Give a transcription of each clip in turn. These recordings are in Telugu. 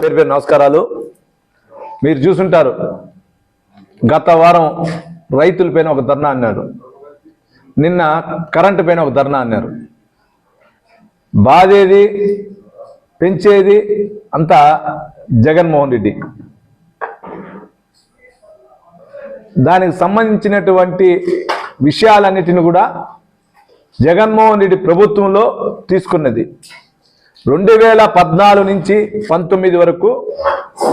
పేరు నమస్కారాలు. మీరు చూసుంటారు, గత వారం రైతుల పైన ఒక ధర్నా అన్నాడు, నిన్న కరెంటు పైన ఒక ధర్నా అన్నారు. బాధేది పెంచేది అంతా జగన్మోహన్ రెడ్డి. దానికి సంబంధించినటువంటి విషయాలన్నిటిని కూడా జగన్మోహన్ రెడ్డి ప్రభుత్వంలో తీసుకున్నది. 2014 నుంచి 19 వరకు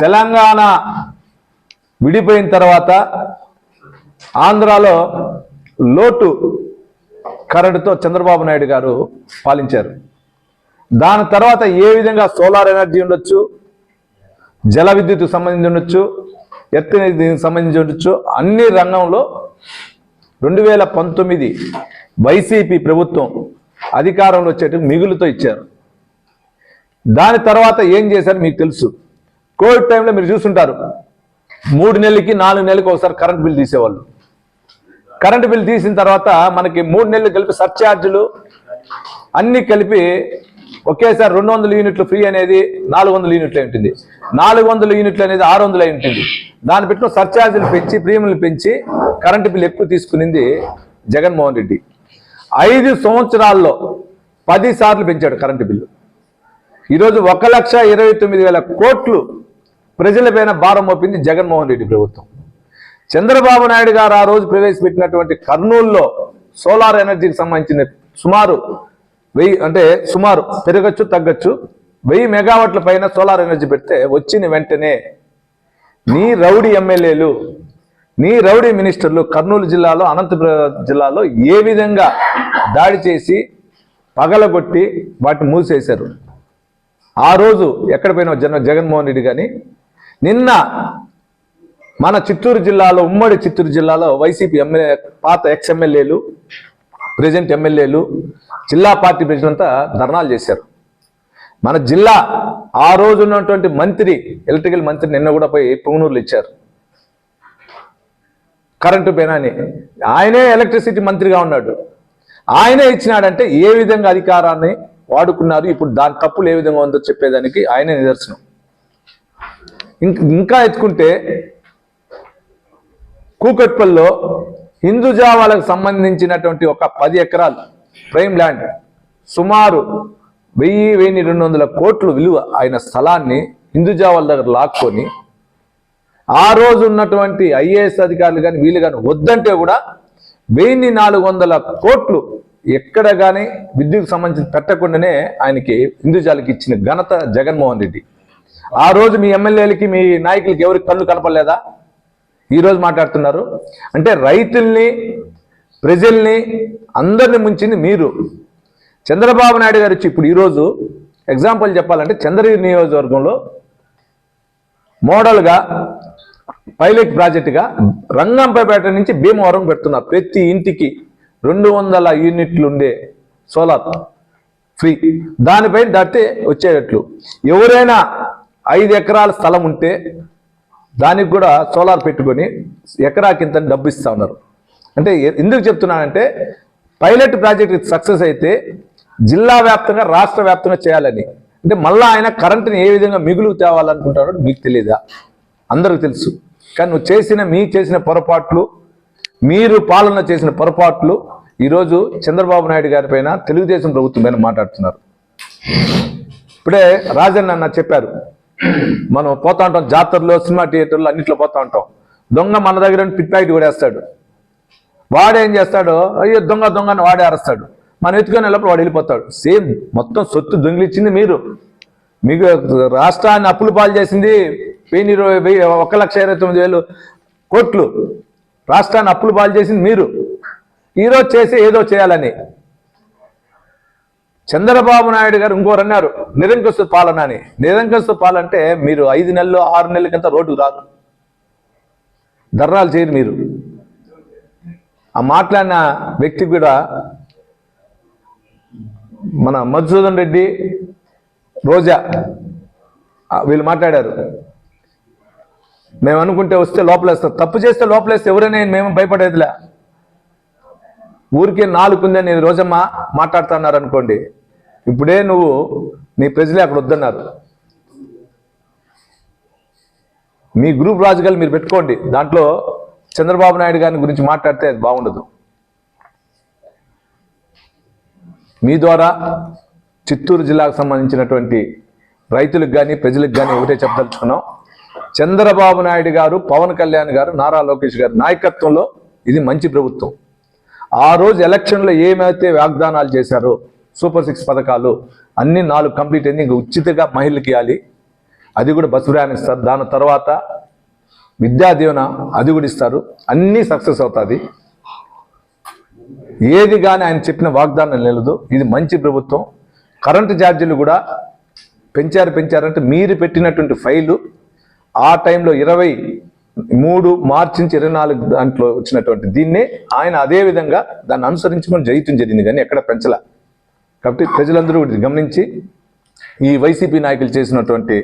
తెలంగాణ విడిపోయిన తర్వాత ఆంధ్రాలో లోటు కరెంటుతో చంద్రబాబు నాయుడు గారు పాలించారు. దాని తర్వాత ఏ విధంగా సోలార్ ఎనర్జీ ఉండొచ్చు, జల విద్యుత్కు సంబంధించి ఉండొచ్చు, ఎత్తు దీనికి సంబంధించి ఉండొచ్చు, అన్ని రంగంలో 2019 వైసీపీ ప్రభుత్వం అధికారంలో వచ్చేటప్పుడు మిగులుతో ఇచ్చారు. దాని తర్వాత ఏం చేశారు మీకు తెలుసు. కోవిడ్ టైంలో మీరు చూస్తుంటారు, 3 నెలలకి 4 నెలలకు ఒకసారి కరెంట్ బిల్ తీసేవాళ్ళు. కరెంటు బిల్ తీసిన తర్వాత మనకి 3 నెలలు కలిపి సర్ఛార్జీలు అన్నీ కలిపి ఒకేసారి 200 యూనిట్లు ఫ్రీ అనేది 400 యూనిట్లు ఉంటుంది, 400 యూనిట్లు అనేది 600 అయి ఉంటుంది. దాన్ని పెట్టిన సర్ఛార్జీలు పెంచి ప్రీమియంలు పెంచి కరెంటు బిల్ ఎక్కువ తీసుకునింది జగన్మోహన్ రెడ్డి. 5 సంవత్సరాల్లో 10 సార్లు పెంచాడు కరెంటు బిల్లు. ఈరోజు 1,29,000 కోట్లు ప్రజలపైన భారం మోపింది జగన్మోహన్ రెడ్డి ప్రభుత్వం. చంద్రబాబు నాయుడు గారు ఆ రోజు ప్రవేశపెట్టినటువంటి కర్నూలులో సోలార్ ఎనర్జీకి సంబంధించిన సుమారు 1000, అంటే సుమారు పెరగచ్చు తగ్గచ్చు, 1000 మెగావాట్ల పైన సోలార్ ఎనర్జీ పెడితే వచ్చిన వెంటనే నీ రౌడీ ఎమ్మెల్యేలు, నీ రౌడీ మినిస్టర్లు కర్నూలు జిల్లాలో, అనంతపురం జిల్లాలో ఏ విధంగా దాడి చేసి పగలగొట్టి వాటిని మూసేశారు. ఆ రోజు ఎక్కడ పోయిన జగన్మోహన్ రెడ్డి కానీ, నిన్న మన చిత్తూరు జిల్లాలో, ఉమ్మడి చిత్తూరు జిల్లాలో వైసీపీ ఎమ్మెల్యే, పాత ఎమ్మెల్యేలు, ప్రెజెంట్ ఎమ్మెల్యేలు, జిల్లా పార్టీ ప్రెసిడెంట్ ధర్నాలు చేశారు. మన జిల్లా ఆ రోజు ఉన్నటువంటి మంత్రి, ఎలక్ట్రికల్ మంత్రి నిన్న కూడా పోయి పుంగనూరులో ఇచ్చారు కరెంటు పైన అని. ఆయనే ఎలక్ట్రిసిటీ మంత్రిగా ఉన్నాడు, ఆయనే ఇచ్చినాడంటే ఏ విధంగా అధికారాన్ని వాడుకున్నారు, ఇప్పుడు దాని తప్పులు ఏ విధంగా ఉందో చెప్పేదానికి ఆయనే నిదర్శనం. ఇంకా ఎత్తుకుంటే కూకట్పల్లిలో హిందూజా వాళ్ళకు సంబంధించినటువంటి ఒక 10 ఎకరాలు ప్రైమ్ ల్యాండ్, సుమారు 1,200 కోట్లు విలువ అయిన స్థలాన్ని హిందూజా వాళ్ళ దగ్గర లాక్కొని, ఆ రోజు ఉన్నటువంటి ఐఏఎస్ అధికారులు కానీ వీళ్ళు కానీ వద్దంటే కూడా 1,400 కోట్లు ఎక్కడ కానీ విద్యుత్కు సంబంధించి పెట్టకుండానే ఆయనకి హిందూజాలకి ఇచ్చిన ఘనత జగన్మోహన్ రెడ్డి. ఆ రోజు మీ ఎమ్మెల్యేలకి, మీ నాయకులకి ఎవరికి కళ్ళు కనపడలేదా? ఈరోజు మాట్లాడుతున్నారు అంటే రైతుల్ని, ప్రజల్ని, అందరిని ముంచింది మీరు. చంద్రబాబు నాయుడు గారు వచ్చి ఇప్పుడు ఈరోజు ఎగ్జాంపుల్ చెప్పాలంటే చంద్రగిరి నియోజకవర్గంలో మోడల్గా పైలట్ ప్రాజెక్టుగా రంగంపేట నుంచి భీమవరం పెడుతున్నారు. ప్రతి ఇంటికి 200 యూనిట్లు ఉండే సోలార్ ఫ్రీ, దానిపైన దాటితే వచ్చేటట్లు. ఎవరైనా 5 ఎకరాల స్థలం ఉంటే దానికి కూడా సోలార్ పెట్టుకొని ఎకరాకింత డబ్బు ఇస్తూ ఉన్నారు. అంటే ఎందుకు చెప్తున్నానంటే పైలట్ ప్రాజెక్ట్ సక్సెస్ అయితే జిల్లా వ్యాప్తంగా, రాష్ట్ర వ్యాప్తంగా చేయాలని. అంటే మళ్ళీ ఆయన కరెంటుని ఏ విధంగా మిగులు తేవాలనుకుంటాడో మీకు తెలియదా? అందరికి తెలుసు. కానీ నువ్వు చేసిన పొరపాట్లు, మీరు పాలన చేసిన పొరపాట్లు ఈరోజు చంద్రబాబు నాయుడు గారి పైన, తెలుగుదేశం ప్రభుత్వం పైన మాట్లాడుతున్నారు. ఇప్పుడే రాజన్న అన్న చెప్పారు, మనం పోతా ఉంటాం జాతరలో, సినిమా థియేటర్లో, అన్నింటిలో పోతా ఉంటాం. దొంగ మన దగ్గర పిట్ ప్యాకెట్ కూడా వేస్తాడు. వాడేం చేస్తాడో, అయ్యో దొంగ దొంగ అని వాడే అరుస్తాడు. మనం ఎత్తుకొని వెళ్ళినప్పుడు వాడు వెళ్ళిపోతాడు. సేమ్ మొత్తం సొత్తు దొంగిలిచ్చింది మీరు. మీకు రాష్ట్రాన్ని అప్పులు పాలు చేసింది 1,29,000 కోట్లు రాష్ట్రాన్ని అప్పులు పాలు చేసింది మీరు. ఈరోజు చేసి ఏదో చేయాలని చంద్రబాబు నాయుడు గారు ఇంకోరు అన్నారు, నిరంకుశ పాలన అని. నిరంకుశ పాలన అంటే మీరు 5 నెలలు 6 నెలలకంతా రోడ్డుకు రాదు, ధర్నాలు చేయరు మీరు. ఆ మాట్లాడిన వ్యక్తి కూడా మన మధుసూదన్ రెడ్డి, రోజా వీళ్ళు మాట్లాడారు. మేము అనుకుంటే వస్తే లోపలేస్తాం, తప్పు చేస్తే లోపలేస్తే ఎవరైనా మేము భయపడేదిలే. ఊరికే 4 ఉందని నేను రోజమ్మ మాట్లాడుతున్నారు అనుకోండి, ఇప్పుడే నువ్వు నీ ప్రజలే అక్కడ వద్దన్నారు. మీ గ్రూప్ రాజకీయాలు మీరు పెట్టుకోండి, దాంట్లో చంద్రబాబు నాయుడు గారిని గురించి మాట్లాడితే అది బాగుండదు. మీ ద్వారా చిత్తూరు జిల్లాకు సంబంధించినటువంటి రైతులకు కానీ ప్రజలకు కానీ ఒకటే చెప్పదలుచుకున్నాం, చంద్రబాబు నాయుడు గారు, పవన్ కళ్యాణ్ గారు, నారా లోకేష్ గారి నాయకత్వంలో ఇది మంచి ప్రభుత్వం. ఆ రోజు ఎలక్షన్లో ఏమైతే వాగ్దానాలు చేశారో సూపర్ 6 పథకాలు అన్ని 4 కంప్లీట్ అయింది. ఇంకా ఉచితంగా మహిళలకు ఇవ్వాలి, అది కూడా బస్సు ప్రయాణం ఇస్తారు. దాని తర్వాత విద్యా దీవెన అది కూడా ఇస్తారు. అన్నీ సక్సెస్ అవుతుంది. ఏది కానీ ఆయన చెప్పిన వాగ్దానం నిలదు. ఇది మంచి ప్రభుత్వం. కరెంటు ఛార్జీలు కూడా పెంచారంటే మీరు పెట్టినటువంటి ఫైలు ఆ టైంలో 23 మార్చి నుంచి 24 దాంట్లో వచ్చినటువంటి దీన్నే ఆయన అదే విధంగా దాన్ని అనుసరించుకొని జయించడం జరిగింది, కానీ ఎక్కడ పెంచలే. కాబట్టి ప్రజలందరూ గమనించి ఈ వైసీపీ నాయకులు చేసినటువంటి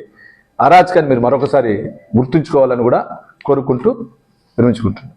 అరాచకాన్ని మీరు మరొకసారి గుర్తుంచుకోవాలని కూడా కోరుకుంటూ విరమించుకుంటున్నాను.